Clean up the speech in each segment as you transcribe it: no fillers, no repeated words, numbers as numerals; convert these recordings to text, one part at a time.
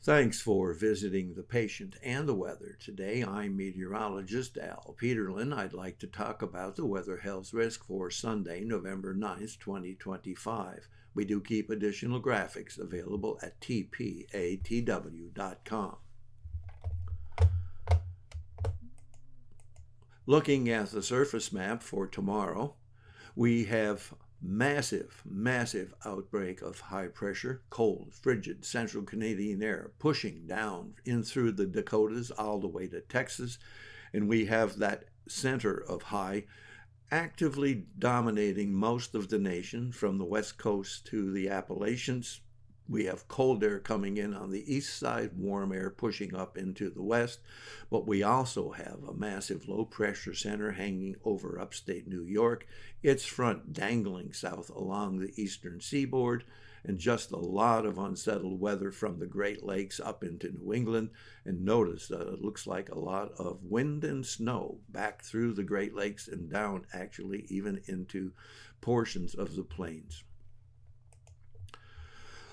Thanks for visiting the patient and the weather. Today I'm meteorologist Al Peterlin. I'd like to talk about the weather health risk for Sunday, November 9th, 2025. We do keep additional graphics available at tpatw.com. Looking at the surface map for tomorrow, we have massive outbreak of high pressure, cold, frigid central Canadian air pushing down in through the Dakotas all the way to Texas. And we have that center of high actively dominating most of the nation from the west coast to the Appalachians. We have cold air coming in on the east side, warm air pushing up into the west, but we also have a massive low pressure center hanging over upstate New York, its front dangling south along the eastern seaboard, and just a lot of unsettled weather from the Great Lakes up into New England. And notice that it looks like a lot of wind and snow back through the Great Lakes and down actually even into portions of the plains.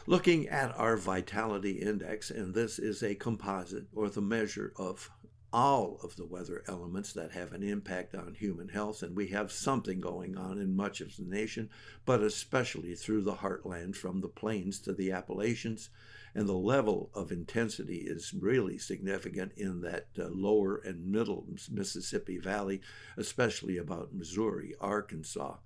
Looking at our vitality index, and this is a composite or the measure of all of the weather elements that have an impact on human health, and we have something going on in much of the nation, but especially through the heartland from the plains to the Appalachians, and the level of intensity is really significant in that lower and middle Mississippi Valley, especially about Missouri, Arkansas,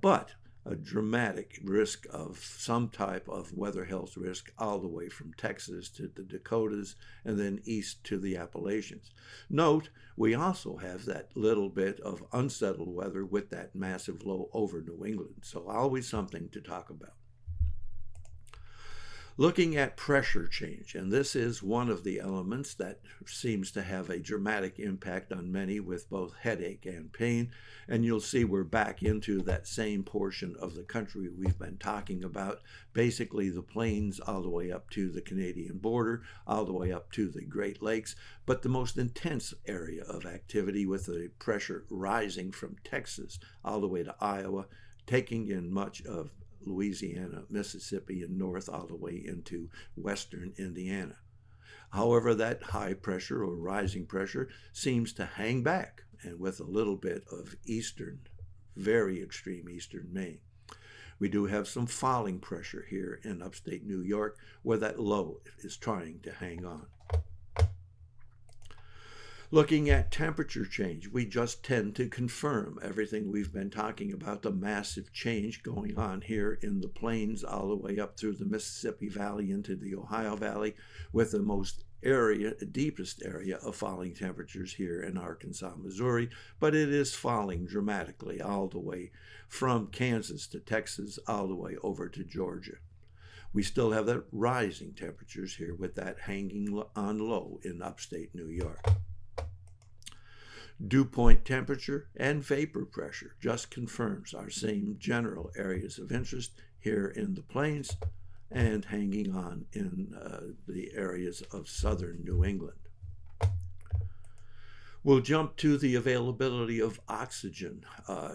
but a dramatic risk of some type of weather health risk all the way from Texas to the Dakotas and then east to the Appalachians. Note, we also have that little bit of unsettled weather with that massive low over New England, so always something to talk about. Looking at pressure change, and this is one of the elements that seems to have a dramatic impact on many with both headache and pain, and you'll see we're back into that same portion of the country we've been talking about, basically the plains all the way up to the Canadian border, all the way up to the Great Lakes, but the most intense area of activity with the pressure rising from Texas all the way to Iowa, taking in much of Louisiana, Mississippi, and north all the way into western Indiana. However, that high pressure or rising pressure seems to hang back, and with a little bit of eastern, very extreme eastern Maine. We do have some falling pressure here in upstate New York where that low is trying to hang on. Looking at temperature change, we just tend to confirm everything we've been talking about, the massive change going on here in the plains all the way up through the Mississippi Valley into the Ohio Valley, with the deepest area of falling temperatures here in Arkansas, Missouri, but it is falling dramatically all the way from Kansas to Texas, all the way over to Georgia. We still have that rising temperatures here with that hanging on low in upstate New York. Dew point temperature and vapor pressure just confirms our same general areas of interest here in the plains and hanging on in the areas of southern New England. We'll jump to the availability of oxygen,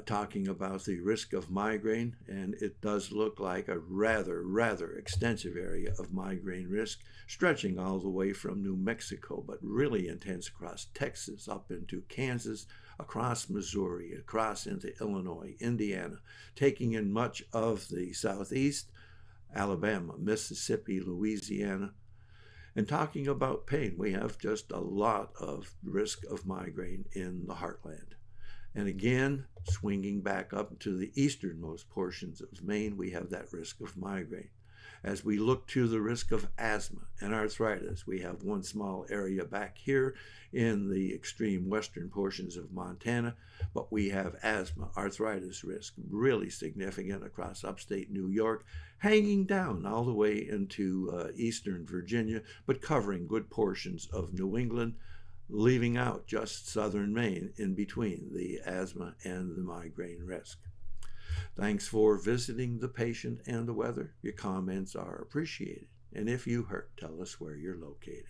talking about the risk of migraine, and it does look like a rather extensive area of migraine risk, stretching all the way from New Mexico, but really intense across Texas, up into Kansas, across Missouri, across into Illinois, Indiana, taking in much of the southeast, Alabama, Mississippi, Louisiana. And talking about pain, we have just a lot of risk of migraine in the heartland. And again, swinging back up to the easternmost portions of Maine, we have that risk of migraine. As we look to the risk of asthma and arthritis, we have one small area back here in the extreme western portions of Montana, but we have asthma, arthritis risk really significant across upstate New York, hanging down all the way into eastern Virginia, but covering good portions of New England, leaving out just southern Maine in between the asthma and the migraine risk. Thanks for visiting the patient and the weather. Your comments are appreciated. And if you hurt, tell us where you're located.